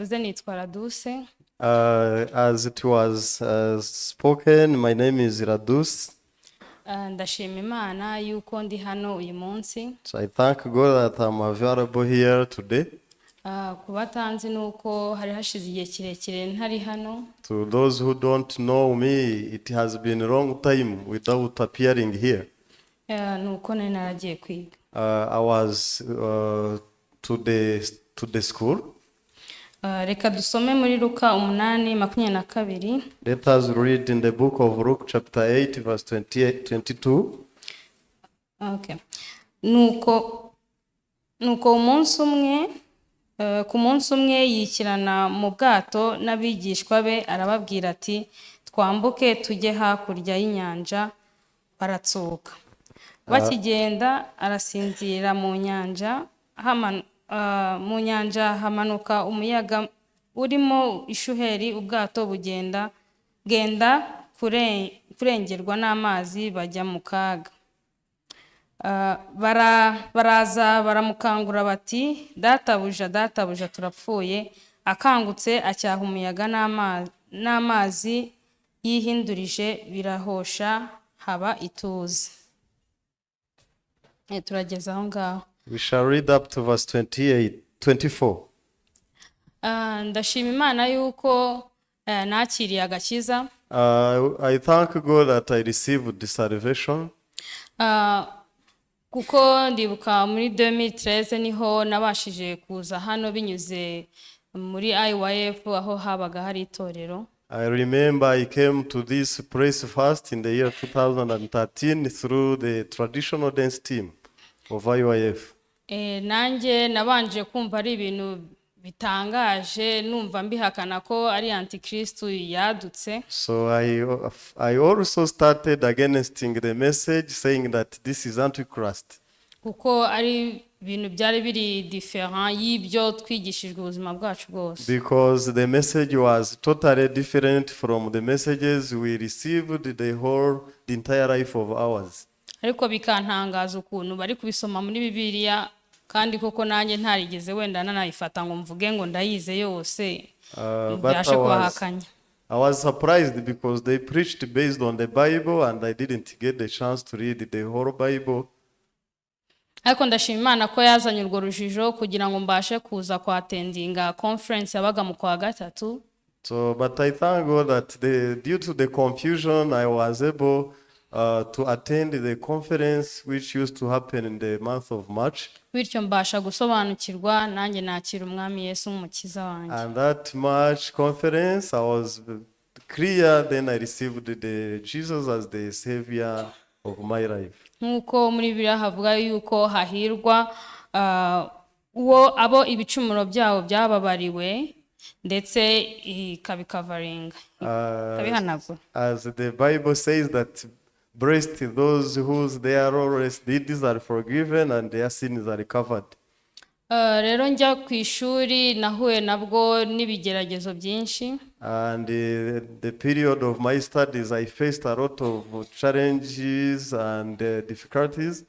babivuze nitwa Ladouce. As it was spoken, my name is Ladouce. Ndashima Imana yuko ndi hano uyu munsi. So I thank God that I'm available here today. Kubatanzi nuko hari hashize igihe kirekire ntari hano. To those who don't know me, it has been a long time without appearing here. Nuko nari naragiye kwiga. I was to the school. Reka dusome muri Luka 8:22. Let us read in the book of Luke chapter 8 verse 22. Okay. Nuko umunsi umwe ku munsi umwe yikirana mu bwato n'abigishwa be arababwira ati twambuke tujye hakurya y'inyanja. Baratsuka. Bakigenda arasinzira mu nyanja hamanuka umuyaga urimo ishuheri, ubwato bugenda kurengerwa n'amazi bajya mu kaga. Baraza baramukangura bati databuja turapfuye. Akangutse acyaha umuyaga n'amazi yihindurije birahosha haba ituze. Turageza aho ngaho. We shall read up to verse 24. Ndashima Imana yuko nakiriye agakiza. I thank God that I received the salvation. Kuko ndibuka muri 2013 niho nabashije kuza hano binyuze muri IYF aho habaga hari itorero. I remember I came to this place first in the year 2013 through the traditional dance team of IYF. Nanjye nabanje kumva ari ibintu bitangaje, numva mbihakana ko ari antikristo yadutse. So I also started against the message, saying that this is antichrist. Kuko ari ibintu byari biri different y'ibyo twigishijwe ubuzima bwacu bwose. Because the message was totally different from the messages we received the entire life of ours. Ariko bikantangaza ukuntu bari kubisoma muri Bibiliya kandi koko nanjye ntarigeze wenda nanayifata ngo mvuge ngo ndayize yose. Byashe kubahakanya. I was surprised because they preached based on the Bible and I didn't get the chance to read the whole Bible. Ariko ndashima Imana ko yazanye urwo rujijo kugira ngo mbashe kuza kwa attendinga conference yabaga mu kwa gatatu. So but I thank God that due to the confusion I was able to attend the conference which used to happen in the month of March. Bityo mbasha gusobanukirwa nanjye nakira umwami Yesu umukiza wanjye. And that March conference I was clear, then I received the Jesus as the savior of my life. Nkuko muri Bibiliya havuga yuko hahirwa abo ibicumuro byabo byababariwe ndetse ikabikavaringa kabihanagura. As the Bible says that blessed those whose their lawless deeds are forgiven and their sins are covered. Rero njya ku ishuri nahuye nabwo n'ibigeragezo byinshi. And the period of my studies I faced a lot of challenges and difficulties.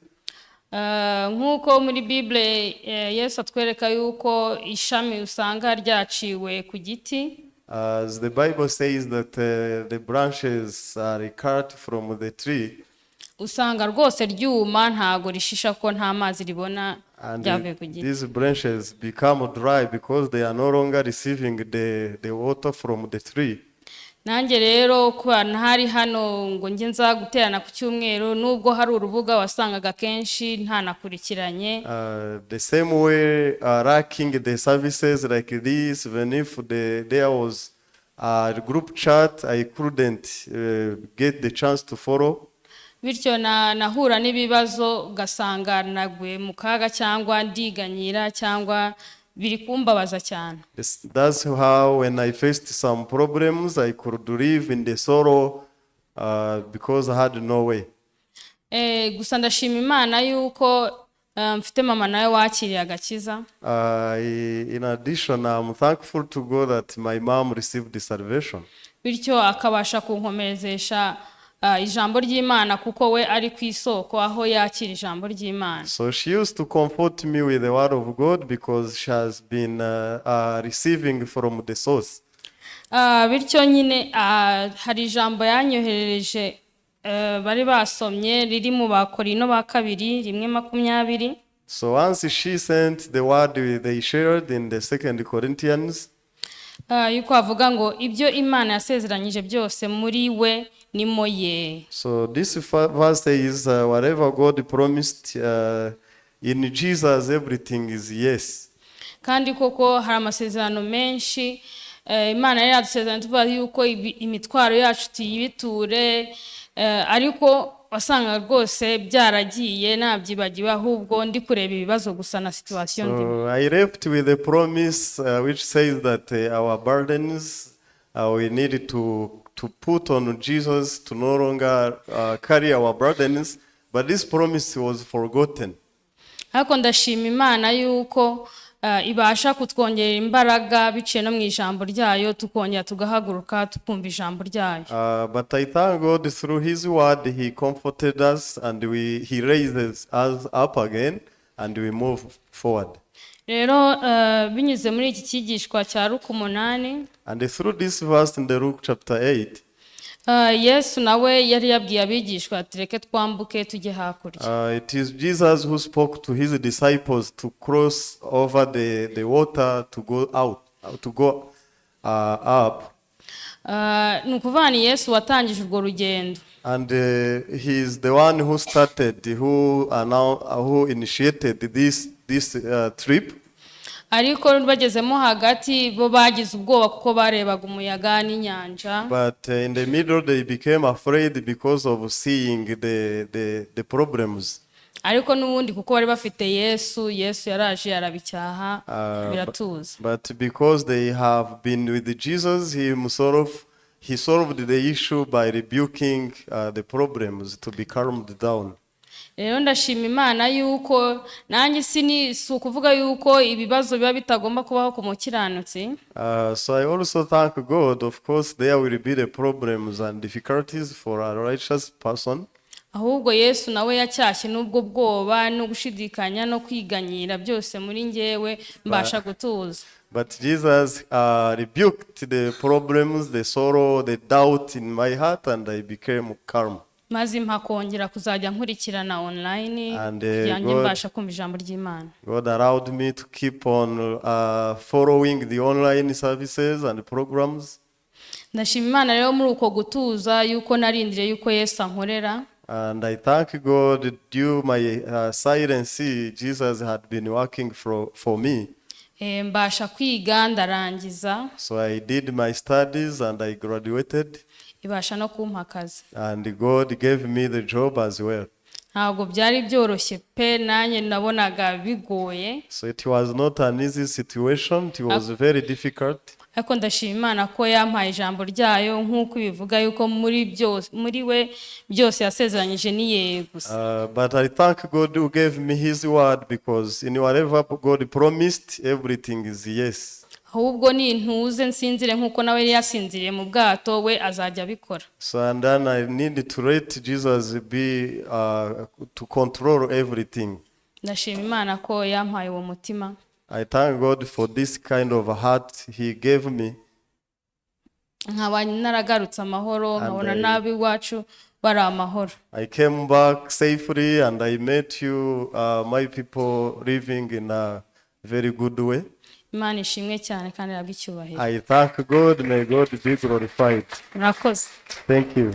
Nkuko muri Bible Yesu atwereka yuko ishami usanga ryaciwe ku giti. As the Bible says that the branches are cut from the tree. Usanga rwose ryuma ntago rishisha ko nta mazi ribona ryavuye ku giti. These branches become dry because they are no longer receiving the water from the tree. Nanjye rero kuba ntari hano ngo nge nza guterana ku cyumweru nubwo hari urubuga wasangaga kenshi ntanakurikiranye. The same way lacking the services like this, even if there was a group chat, I couldn't get the chance to follow. Bityo nahura n'ibibazo ugasanga nagwe mu kaga cyangwa ndiganyira cyangwa biri kumbabaza cyane. That's how when I faced some problems I could live in the sorrow because I had no way. Gusa ndashima Imana yuko mfite mama nawe wakiriye agakiza. In addition, I'm thankful to God that my mom received the salvation. Bityo akabasha kunkomerezesha ijambo ry'Imana kuko we ari ku isoko aho yakira ijambo ry'Imana. So she used to comfort me with the word of God because she has been receiving from the source. Bityo nyine hari ijambo yanyoherereje bari basomye riri mu Bakorino ba kabiri 1:20. So once she sent the word they shared in the 2 Corinthians, yuko avuga ngo ibyo Imana yasezeranyije byose muri we nimo ye. so this verse says whatever God promised in Jesus everything is yes. Kandi koko hari amasezerano menshi Imana yari yadusezeranye tuvuga yuko imitwaro yacu tuyibiture, ariko wasanga rwose byaragiye nabyibagiwe ahubwo ndi kureba ibibazo gusa na situation ndi. So I left with the promise which says that our burdens we need to put on Jesus, to no longer carry our burdens, but this promise was forgotten. Ariko ndashima Imana yuko ibasha kutwongerera imbaraga biciye no mu ijambo ryayo, tukongera tugahaguruka tukumva ijambo ryayo. But I thank God through his word he comforted us and he raises us up again and we move forward. Rero binyuze muri iki kigishwa cya Luka 8, and through this verse in the Luke chapter 8, Yesu nawe yari yabwiye abigishwa ati reke twambuke tujye hakurya. It is Jesus who spoke to his disciples to cross over the water to go out, to go up. Ni ukuvuga ni Yesu watangije urwo rugendo. And he is the one who started, who initiated this trip. Ariko bagezemo hagati bo bagize ubwoba kuko barebaga umuyaga n'inyanja. But in the middle they became afraid because of seeing the problems. Ariko n'ubundi kuko bari bafite Yesu yaraje arabicyaha biratuza. But because they have been with Jesus, he solved the issue by rebuking the problems to be calmed down. Rero ndashima Imana yuko nanjye si ukuvuga yuko ibibazo biba bitagomba kubaho ku mukiranutsi. So I also thank God, of course there will be the problems and difficulties for a righteous person. Ahubwo Yesu nawe yacyashye n'ubwo bwoba no gushidikanya no kwiganyira byose muri njyewe mbasha gutuza. But Jesus rebuked the problems, the sorrow, the doubt in my heart, and I became calm. Maze mpakongera kuzajya nkurikirana online yanjye mbasha kumva ijambo ry'Imana. God allowed me to keep on following the online services and programs. Ndashima Imana rero muri uko gutuza yuko narindire yuko Yesu ankorera. And I thank God due my silence Jesus had been working for me. Mbasha kwiga ndarangiza. So I did my studies and I graduated. Ibasha no kumpa akazi. And God gave me the job as well. Ntabwo byari byoroshye pe nanjye nabonaga bigoye. So it was not an easy situation, it was very difficult. Ariko ndashima Imana ko yampaye ijambo ryayo nk'uko bivuga yuko muri we byose yasezeranyije ni yego. But I thank God who gave me his word, because in whatever God promised everything is yes. Ahubwo ni ntuze nsinzire nk'uko nawe yasinziriye mu bwato we azajya abikora. So and then I need to let Jesus be to control everything. Ndashima Imana ko yampaye uwo mutima. I thank God for this kind of a heart he gave me. Nkaba naragarutse amahoro nkabona nabi wacu bari amahoro. I came back safely and I met you, my people, living in a very good way. Imana ishimwe cyane kandi yabwicyubahiro. I thank God, may God be glorified. Murakoze. Thank you.